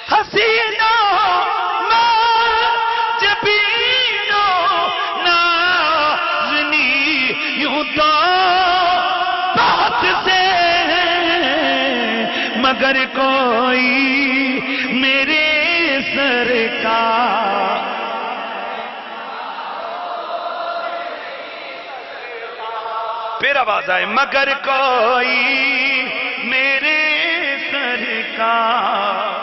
حسینہ جبینو نازنی یوں تو بہت سے مگر کوئی میرے سرکار. پھر آواز آئے مگر کوئی میرے سرکار.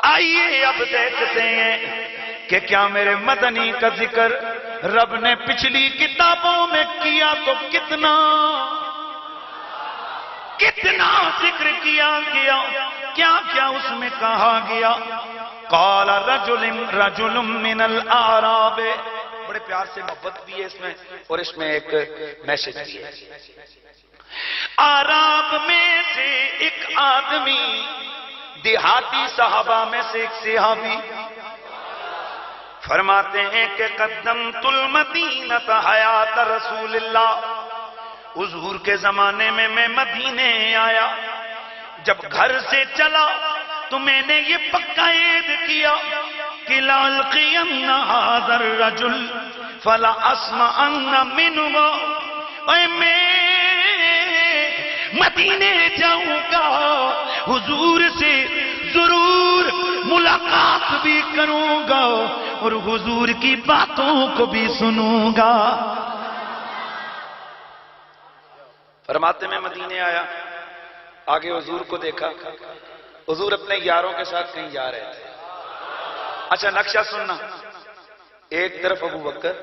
آئیے اب دیکھتے ہیں کہ کیا میرے مدنی کا ذکر رب نے پچھلی کتابوں میں کیا تو کتنا ذکر کیا گیا, کیا کیا اس میں کہا گیا. قال رجل من الاعراب, بڑے پیار سے محبت بھی ہے اس میں اور اس میں ایک میسج بھی ہے. اعراب میں سے ایک آدمی, دیہاتی صحابہ میں سے ایک صحابی فرماتے ہیں کہ قدمت المدینہ حیات رسول اللہ, حضور کے زمانے میں میں مدینے آیا, جب گھر سے چلا تو میں نے یہ پکا عید کیا کہ لالقین ھذا الرجل فلا اسمعن منہ, اے میں مدینے جاؤں گا, حضور سے ضرور ملاقات بھی کروں گا اور حضور کی باتوں کو بھی سنوں گا. فرماتے میں مدینے آیا, آگے حضور کو دیکھا, حضور اپنے یاروں کے ساتھ کہیں جا رہے تھے. اچھا نقشہ سننا, ایک طرف ابو بکر,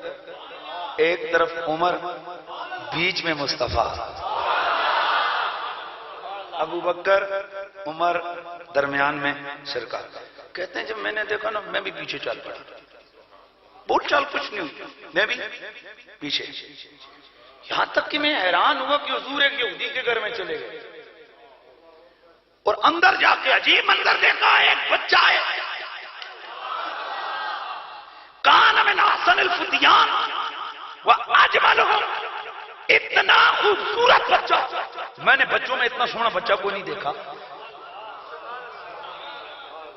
ایک طرف عمر, بیچ میں مصطفیٰ. ابو بکر عمر درمیان میں سرکار. کہتے ہیں جب میں نے دیکھا نا میں بھی پیچھے چل پڑا, بول چال کچھ نہیں ہوئی, میں بھی پیچھے. یہاں تک کہ میں حیران ہوا کہ حضور ایک یہودی کے گھر میں چلے گئے اور اندر جا کے عجیب منظر دیکھا. ایک بچہ ہے, کان من احسن الفتیان واجملہم, اتنا خوبصورت بچہ, میں نے بچوں میں اتنا سونا بچہ کو نہیں دیکھا.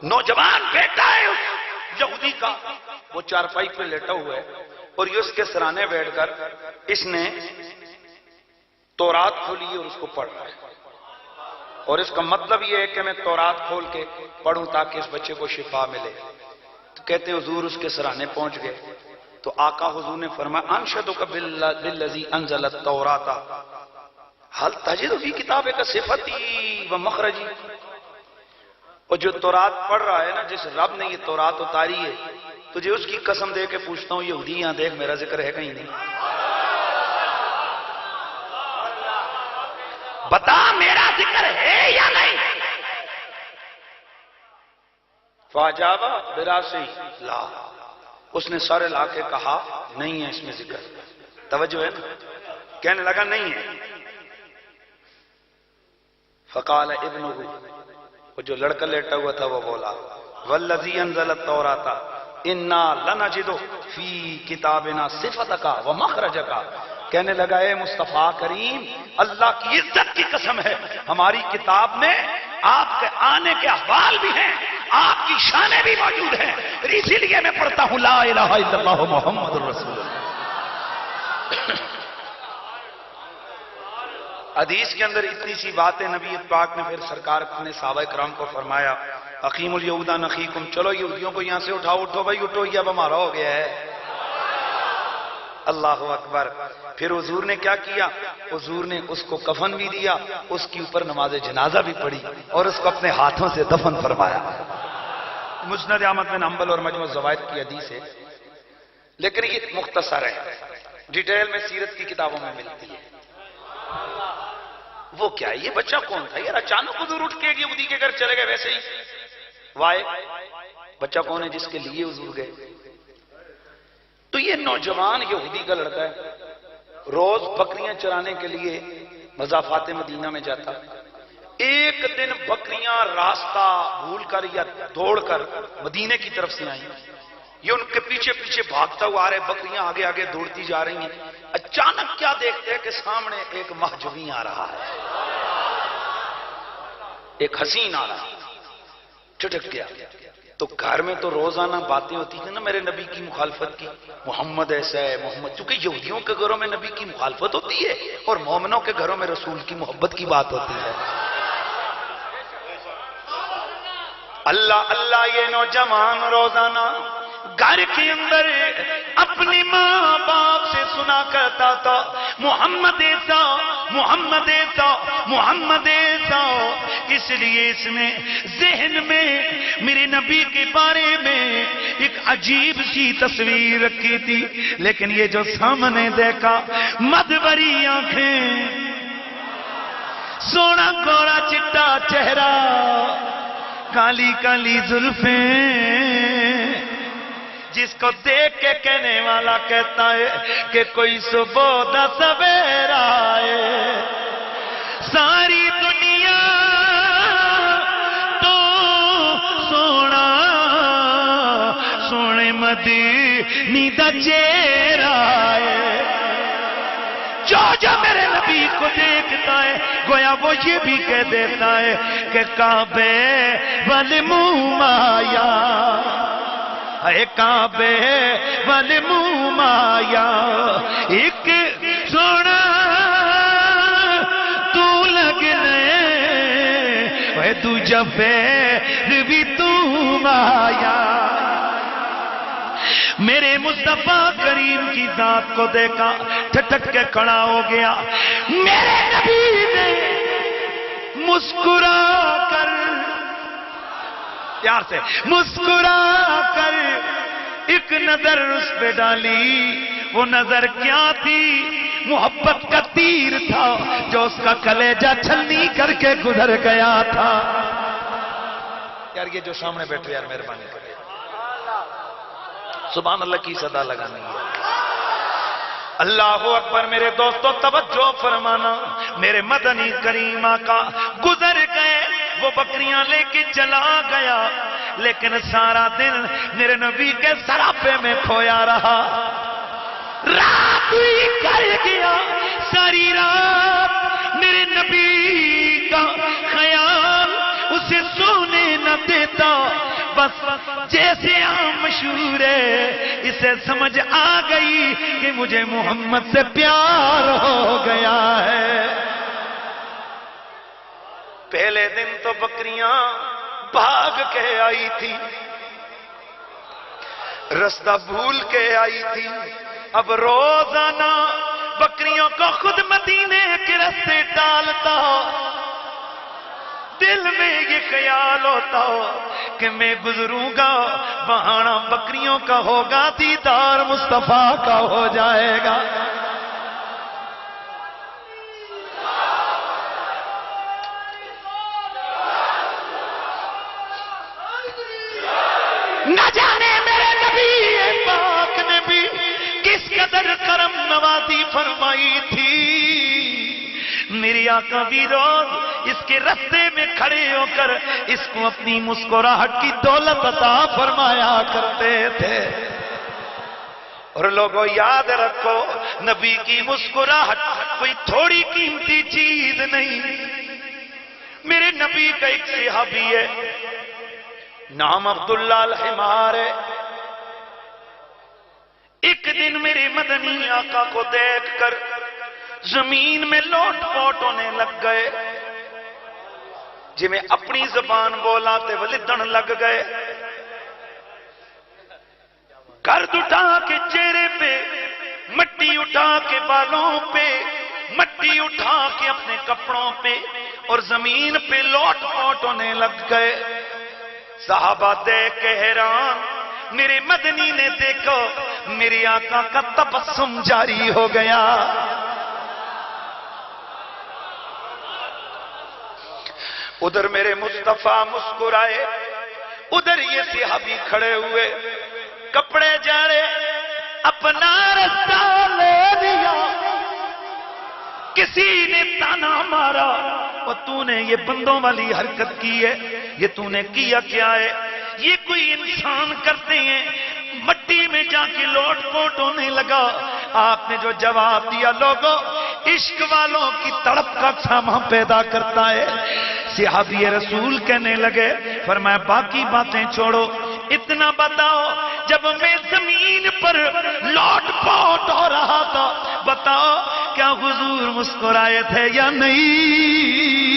نوجوان بیٹا ہے اس یہودی کا, وہ چارپائی پہ لیٹا ہوا ہے اور یہ اس کے سرانے بیٹھ کر اس نے تورات کھولی اور اس کو پڑھ رہا ہے, اور اس کا مطلب یہ ہے کہ میں تورات کھول کے پڑھوں تاکہ اس بچے کو شفا ملے. تو کہتے ہیں حضور اس کے سرانے پہنچ گئے تو آقا حضور نے فرمایا انشدک بالذی انزل التوراۃ هل تجد فی کتابک صفتی ومخرجی. اور جو تورات پڑھ رہا ہے نا, جس رب نے یہ تورات اتاری ہے, تجھے اس کی قسم دے کے پوچھتا ہوں یہودی یہاں دیکھ میرا ذکر ہے کہیں نہیں, بتا میرا ذکر ہے یا نہیں. فاجابہ براسی لا, اس نے سارے لا کے کہا نہیں ہے اس میں ذکر. توجہ ہے نا, کہنے لگا نہیں ہے. فقال ابنہ, وہ جو لڑکا لیٹا ہوا تھا وہ بولا والذی انزل التوراۃ انا لنجد فی کتابنا صفتک ومخرجک. کہنے لگا اے مصطفیٰ کریم, اللہ کی عزت کی قسم ہے ہماری کتاب میں آپ کے آنے کے احوال بھی ہیں, آپ کی شانیں بھی موجود ہیں, اسی لیے میں پڑھتا ہوں لا الہ الا اللہ محمد الرسول اللہ. حدیث کے اندر اتنی سی بات ہے, نبی پاک نے پھر سرکار اپنے صحابہ کرام کو فرمایا اقیم الیہود عن اخیکم, چلو یہودیوں کو یہاں سے اٹھاؤ, اٹھو بھائی اٹھو, یہ اب ہمارا ہو گیا ہے. اللہ اکبر. پھر حضور نے کیا کیا, حضور نے اس کو کفن بھی دیا, اس کے اوپر نماز جنازہ بھی پڑھی اور اس کو اپنے ہاتھوں سے دفن فرمایا. مسند احمد بن حنبل اور مجموع الزوائد کی حدیث ہے, لیکن یہ مختصر ہے, ڈیٹیل میں سیرت کی کتابوں میں ملتی ہے. وہ کیا ہے, یہ بچہ کون تھا یار, اچانک حضور اٹھ کے یہودی کے گھر چلے گئے ویسے ہی. وائے بچہ کون ہے جس کے لیے حضور گئے؟ تو یہ نوجوان یہودی کا لڑکا ہے, روز بکریاں چرانے کے لیے مضافات مدینہ میں جاتا. ایک دن بکریاں راستہ بھول کر یا دوڑ کر مدینے کی طرف سے آئیں, یہ ان کے پیچھے پیچھے بھاگتا ہوا آ رہے, بکریاں آگے آگے دوڑتی جا رہی ہیں. اچانک کیا دیکھتے ہیں کہ سامنے ایک مہجوی آ رہا ہے. ایک حسین آ رہا ٹھٹک گیا. تو گھر میں تو روزانہ باتیں ہوتی تھیں نا میرے نبی کی مخالفت کی، محمد ایسا ہے محمد، چونکہ یہودیوں کے گھروں میں نبی کی مخالفت ہوتی ہے اور مومنوں کے گھروں میں رسول کی محبت کی بات ہوتی ہے. اللہ اللہ یہ نوجوان روزانہ گھر کے اندر اپنی ماں باپ سے سنا کرتا تھا محمد ایسا محمد ایسا محمد ایسا. اس لیے اس نے ذہن میں میرے نبی کے بارے میں ایک عجیب سی تصویر رکھی تھی، لیکن یہ جو سامنے دیکھا مدبری آنکھیں، سونا گوڑا چٹا چہرہ، کالی کالی زلفیں، جس کو دیکھ کے کہنے والا کہتا ہے کہ کوئی صبح دا سویرا ہے. ساری دنیا تو سونا سونے مدینی دا چہرہ ہے. جو میرے نبی کو دیکھتا ہے گویا وہ یہ بھی کہہ دیتا ہے کہ کعبے والے منہ مایا، اے کعبے والے منہ مایا، ایک سونا تو لگنے اے دوجا پیر بھی تو مایا. میرے مصطفیٰ کریم کی ذات کو دیکھا ٹھٹک کے کھڑا ہو گیا. میرے نبی نے مسکرا کر، پیار سے مسکرا کر ایک نظر اس پہ ڈالی. وہ نظر کیا تھی؟ محبت کا تیر تھا جو اس کا کلیجہ چھلنی کر کے گزر گیا تھا. یار یہ جو سامنے بیٹھے یار مہربانی کرے، سبحان اللہ کی صدا لگانی ہے. اللہ اکبر. میرے دوستو توجہ فرمانا، میرے مدنی کریم آقا گزر گئے، وہ بکریاں لے کے چلا گیا، لیکن سارا دن میرے نبی کے سراپے میں کھویا رہا. رات ہی کر گیا، ساری رات میرے نبی کا خیال اسے سونے نہ دیتا. بس جیسے عام مشہور ہے، اسے سمجھ آ گئی کہ مجھے محمد سے پیار ہو گیا ہے. پہلے دن تو بکریاں بھاگ کے آئی تھی، رستہ بھول کے آئی تھی. اب روزانہ بکریوں کو خود مدینے کے رستے ڈالتا، دل میں یہ خیال ہوتا ہو کہ میں گزروں گا، بہانا بکریوں کا ہوگا، دیدار مصطفیٰ کا ہو جائے گا. نہ جانے میرے نبی پاک نے بھی کس قدر کرم نوازی فرمائی تھی. میری آقا بھی روز اس کے رستے میں کھڑے ہو کر اس کو اپنی مسکراہٹ کی دولت عطا فرمایا کرتے تھے. اور لوگوں یاد رکھو، نبی کی مسکراہٹ کوئی تھوڑی قیمتی چیز نہیں. میرے نبی کا ایک صحابی ہے، نام عبداللہ الحمار ہے. ایک دن میرے مدنی آقا کو دیکھ کر زمین میں لوٹ پوٹ ہونے لگ گئے، جی میں اپنی زبان بولاتے ولدن لگ گئے. گرد اٹھا کے چہرے پہ، مٹی اٹھا کے بالوں پہ، مٹی اٹھا کے اپنے کپڑوں پہ اور زمین پہ لوٹ پوٹ ہونے لگ گئے. صحابہ دیکھ کے حیران. میرے مدنی نے دیکھو میری آقا کا تبسم جاری ہو گیا. ادھر میرے مصطفیٰ مسکرائے، ادھر یہ صحابی کھڑے ہوئے، کپڑے جاڑے، اپنا رستہ لے دیا. کسی نے تانا مارا، اور تو نے یہ بندوں والی حرکت کی ہے، یہ تو نے کیا کیا ہے؟ یہ کوئی انسان کرتے ہیں. مٹی میں جا کے لوٹ پوٹ ہونے لگا. آپ نے جو جواب دیا، لوگوں عشق والوں کی تڑپ کا سامان پیدا کرتا ہے. صحابی رسول کہنے لگے، فرمایا باقی باتیں چھوڑو، اتنا بتاؤ جب میں زمین پر لوٹ پوٹ ہو رہا تھا بتاؤ کیا حضور مسکرائے تھے یا نہیں؟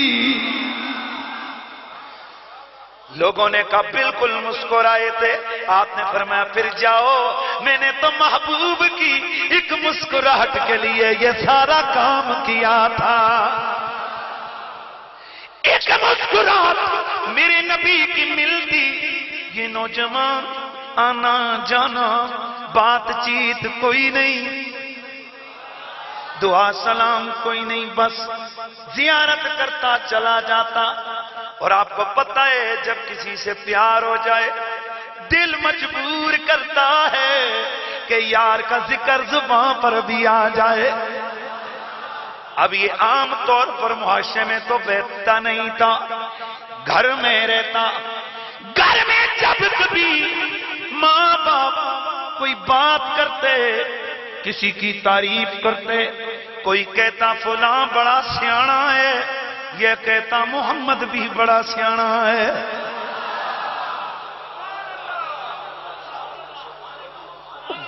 لوگوں نے کہا بالکل مسکرائے تھے۔ آپ نے فرمایا پھر جاؤ، میں نے تو محبوب کی ایک مسکراہٹ کے لیے یہ سارا کام کیا تھا۔ ایک مسکراہٹ میرے نبی کی ملتی، یہ نوجوان آنا جانا بات چیت کوئی نہیں، دعا سلام کوئی نہیں، بس زیارت کرتا چلا جاتا۔ اور آپ کو پتہ ہے جب کسی سے پیار ہو جائے دل مجبور کرتا ہے کہ یار کا ذکر زبان پر بھی آ جائے۔ اب یہ عام طور پر معاشرے میں تو بیٹھتا نہیں تھا، گھر میں رہتا، گھر میں جب کبھی ماں باپ کوئی بات کرتے، کسی کی تعریف کرتے، کوئی کہتا فلاں بڑا سیاںا ہے، یہ کہتا محمد بھی بڑا سیاںا ہے۔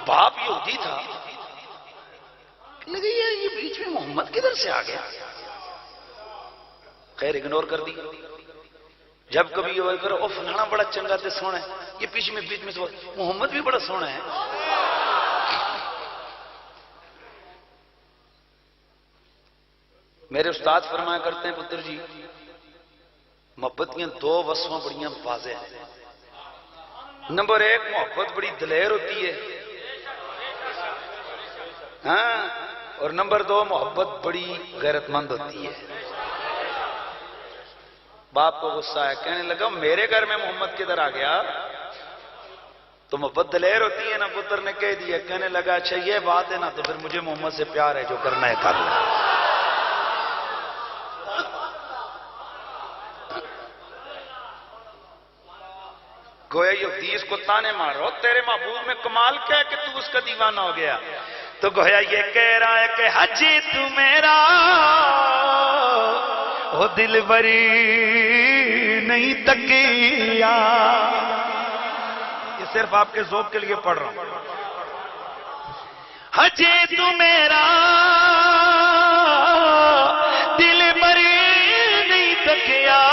باپ یہودی تھا، لگے یہ بیچ میں محمد کدھر سے آ گیا؟ خیر اگنور کر دی۔ جب کبھی یہ کرو او فلانا بڑا چنگا تے سونا ہے، یہ بیچ میں محمد بھی بڑا سونا ہے۔ میرے استاد فرمایا کرتے ہیں پتر جی، محبت کی دو وصفیں بڑی واضح ہیں۔ نمبر ایک، محبت بڑی دلیر ہوتی ہے، ہاں، اور نمبر دو، محبت بڑی غیرت مند ہوتی ہے۔ باپ کو غصہ ہے، کہنے لگا میرے گھر میں محمد کدھر آ گیا؟ تو محبت دلیر ہوتی ہے نا، پتر نے کہہ دیا، کہنے لگا اچھا یہ بات ہے نا، تو پھر مجھے محمد سے پیار ہے، جو کرنا ہے کر لو۔ گویا یہودی اس کو تانے مارو، تیرے محبوب میں کمال کیا ہے کہ تو اس کا دیوانہ ہو گیا؟ تو گویا یہ کہہ رہا ہے کہ حجی تو میرا وہ دل بری نہیں تکیا۔ یہ صرف آپ کے ذوق کے لیے پڑھ رہا ہوں۔ حجی تو میرا دل بری نہیں تکیا،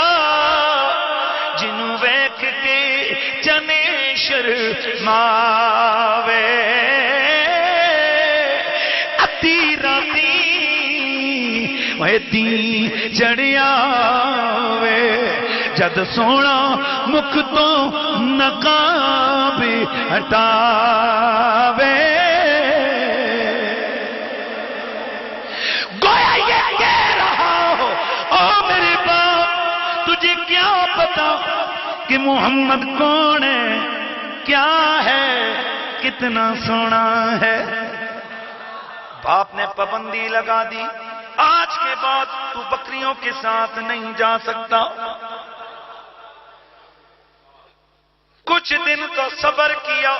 جنوں ویکھ کے جنے شرماوے، ادھی راتی ویدی جڑیا وے، جد سونا مکھ تو نقاب ہٹاوے۔ گویا یہ کہہ رہا ہو او میرے باپ، تجھے کیا پتا کہ محمد کون ہے، کیا ہے، کتنا سونا ہے؟ باپ نے پابندی لگا دی، آج کے بعد تو بکریوں کے ساتھ نہیں جا سکتا۔ کچھ دن تو صبر کیا،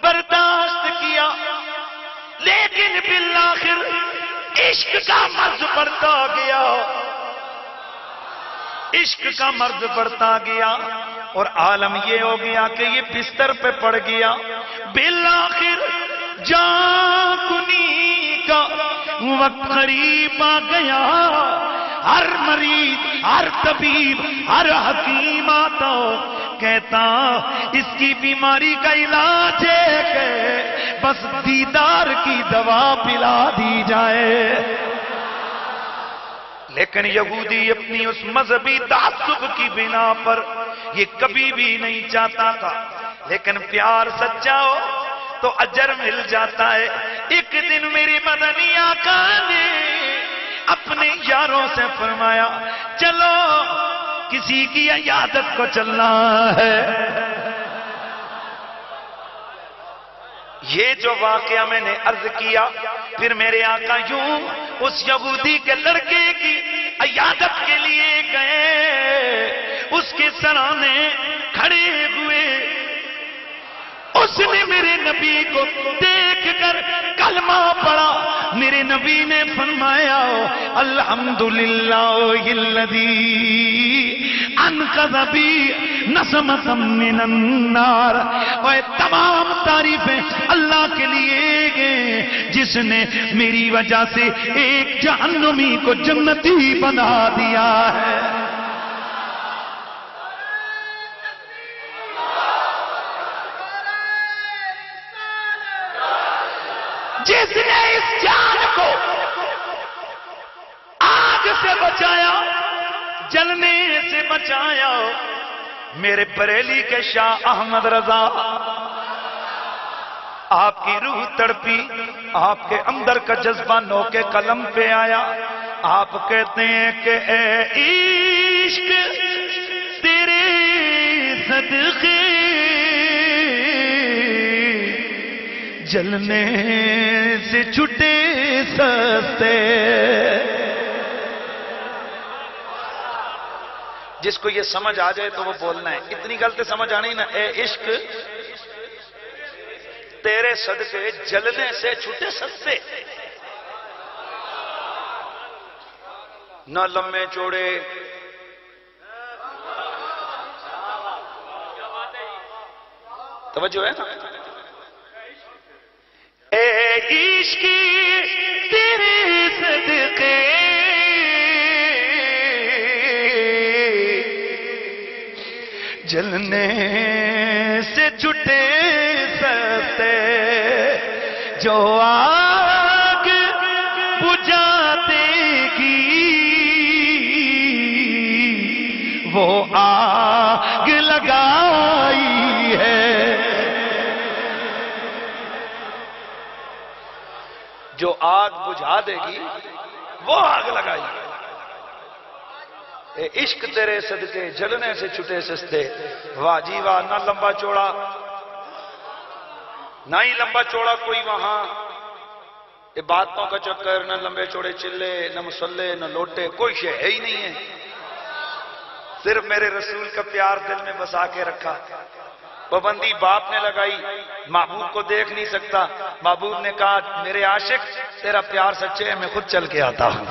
برداشت کیا، لیکن بالآخر عشق کا مرض بڑھتا گیا، عشق کا مرض بڑھتا گیا، اور عالم یہ ہو گیا کہ یہ بستر پہ پڑ گیا۔ بالآخر جان کنی کا وقت قریب آ گیا، ہر مریض، ہر طبیب، ہر حکیم آتا کہتا اس کی بیماری کا علاج ہے کہ بس دیدار کی دوا پلا دی جائے۔ لیکن یہودی اپنی اس مذہبی تعصب کی بنا پر یہ کبھی بھی نہیں چاہتا تھا، لیکن پیار سچا ہو تو اجر مل جاتا ہے۔ ایک دن میری مدنی آقا نے اپنے یاروں سے فرمایا چلو کسی کی عیادت کو چلنا ہے۔ یہ جو واقعہ میں نے عرض کیا، پھر میرے آقا یوں اس یہودی کے لڑکے کی عیادت کے لیے گئے، اس کے سرانے کھڑے ہوئے، اس نے میرے نبی کو دیکھ کر کلمہ پڑھا. میرے نبی نے فرمایا الحمدللہ الذی انقذ بی نسمۃ من النار. اور تمام تعریفیں اللہ کے لیے گئے جس نے میری وجہ سے ایک جہنمی کو جنتی بنا دیا ہے. جس نے اس جان کو آگ سے بچایا, جلنے سے بچایا, میرے بریلی کے شاہ احمد رضا, آپ کی روح تڑپی, آپ کے اندر کا جذبہ نو کے قلم پہ آیا. آپ کہتے ہیں کہ اے عشق تیرے صدقے جلنے سے چھٹے سستے. جس کو یہ سمجھ آ جائے تو وہ بولنا ہے. اتنی غلطی سمجھ آنی نا, اے عشق تیرے صدقے جلنے سے چھٹے سستے. نہ لمبے چوڑے, توجہ ہے نا. اے عشق تیرے صدقے جلنے سے چھٹے سستے. جو آگ بجھا دے گی وہ آگ لگائی ہے. جو آگ بجھا دے گی وہ آگ لگائی. اے عشق تیرے صدقے جلنے سے چھٹے سستے. واہ جی واہ. نہ لمبا چوڑا, نہ ہی لمبا چوڑا کوئی وہاں باتوں کا چکر, نہ لمبے چوڑے چلے, نہ مسلے, نہ لوٹے, کوئی شے ہے ہی نہیں ہے. صرف میرے رسول کا پیار دل میں بسا کے رکھا. پابندی باپ نے لگائی, محبوب کو دیکھ نہیں سکتا. محبوب نے کہا میرے عاشق تیرا پیار سچے ہے, میں خود چل کے آتا ہوں.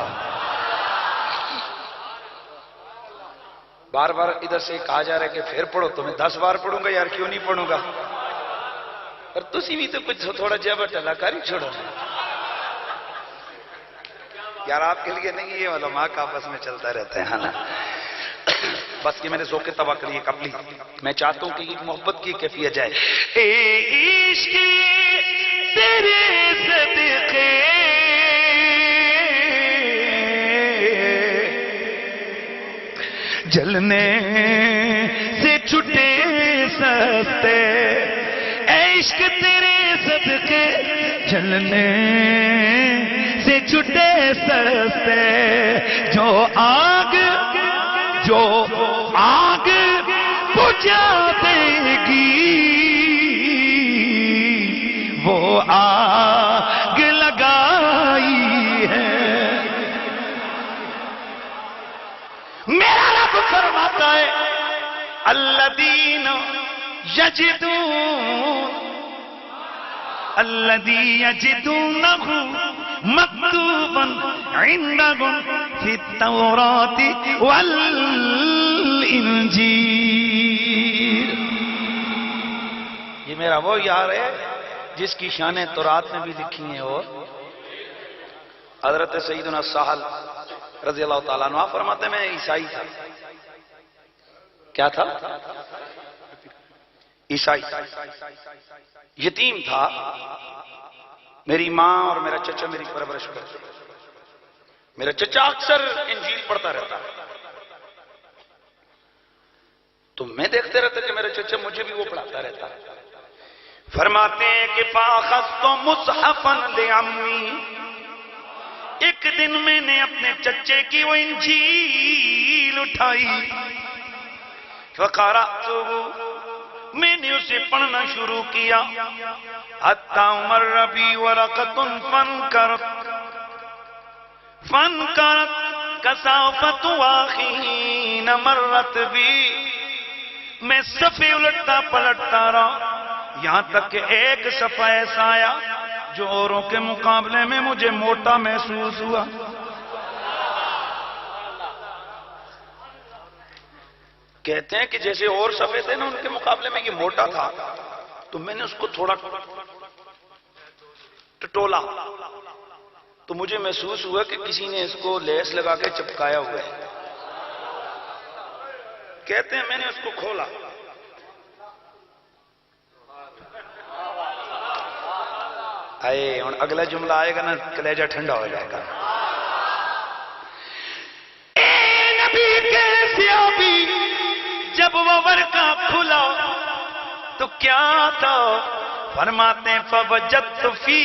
بار بار ادھر سے کہا جا رہا ہے کہ پھر پڑھو, تو میں 10 بار پڑھوں گا یار, کیوں نہیں پڑھوں گا. اور تسی بھی تو کچھ تھوڑا جبر ٹلا کاری چھوڑو یار. آپ کے لیے نہیں, یہ علماء کا آپس میں چلتا رہتا ہے نا. بس یہ میں نے ذوق طبع کے لیے قبلی, میں چاہتا ہوں کہ یہ محبت کی کیفیت جائے. اے عشق تیرے صدقے جلنے سے چھٹے سستے. اے عشق تیرے صدقے جلنے سے چھٹے سستے. جو آگ بجھا دے گی وہ آگ لگائی ہے. میرا رب فرماتا ہے الذین یجدونہ مکتوبا عندہم فی التوراۃ والانجیل. یہ میرا وہ یار ہے جس کی شانیں تورات میں بھی لکھی ہیں. اور حضرت سیدنا سہل رضی اللہ تعالیٰ عنہ فرماتے میں عیسائی تھا. کیا تھا؟ عیسائی. یتیم تھا. میری ماں اور میرا چچا میری پرورش کرتے. میرا چچا اکثر انجیل پڑھتا رہتا, تو میں دیکھتے رہتا کہ میرا چچا مجھے بھی وہ پڑھاتا رہتا. فرماتے ہیں کہ فاخذت مصحفا لعمی, ایک دن میں نے اپنے چچے کی وہ انجیل اٹھائی. فقرأتہ, میں نے اسے پڑھنا شروع کیا. حتی مر بی ورقۃ فانکرت کسافۃ واخین مرت بی. میں صفحے الٹتا پلٹتا رہا, یہاں تک کہ ایک صفحہ ایسا آیا جو اوروں کے مقابلے میں مجھے موٹا محسوس ہوا. کہتے ہیں کہ جیسے اور صفحے تھے نا ان کے مقابلے میں یہ موٹا تھا تو میں نے اس کو تھوڑا ٹٹولا تو مجھے محسوس ہوا کہ کسی نے اس کو لیس لگا کے چپکایا ہوا ہے. کہتے ہیں میں نے اس کو کھولا آئے اور اگلا جملہ آئے گا نا کلیجہ ٹھنڈا ہو جائے گا. اے نبی کیسی آبی جب وہ ورقہ کھلا تو کیا تھا؟ فرماتے ہیں فوجدت فی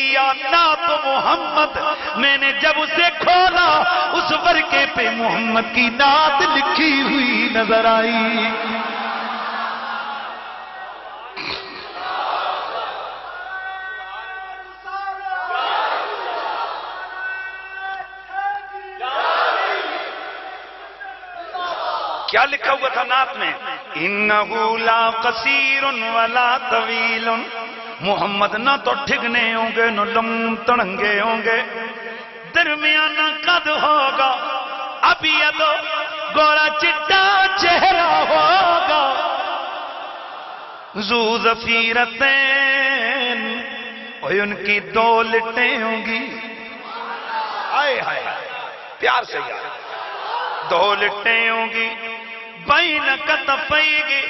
نعت محمد، میں نے جب اسے کھولا اس ورقے پہ محمد کی نعت لکھی ہوئی نظر آئی. کیا لکھا ہوا تھا نعت میں؟ انہو لا قصیر ولا طویل، محمد نہ تو ٹھگنے ہوں گے نہ لم تڑنگے ہوں گے، درمیانہ قد ہوگا، ابیض گوڑا چٹا چہرہ ہوگا، ذو ظفیرتین، اور ان کی دو لٹیں ہوں گی. آئے ہائے پیار سے یار، دو لٹیں ہوں گی، بین کتفیگی،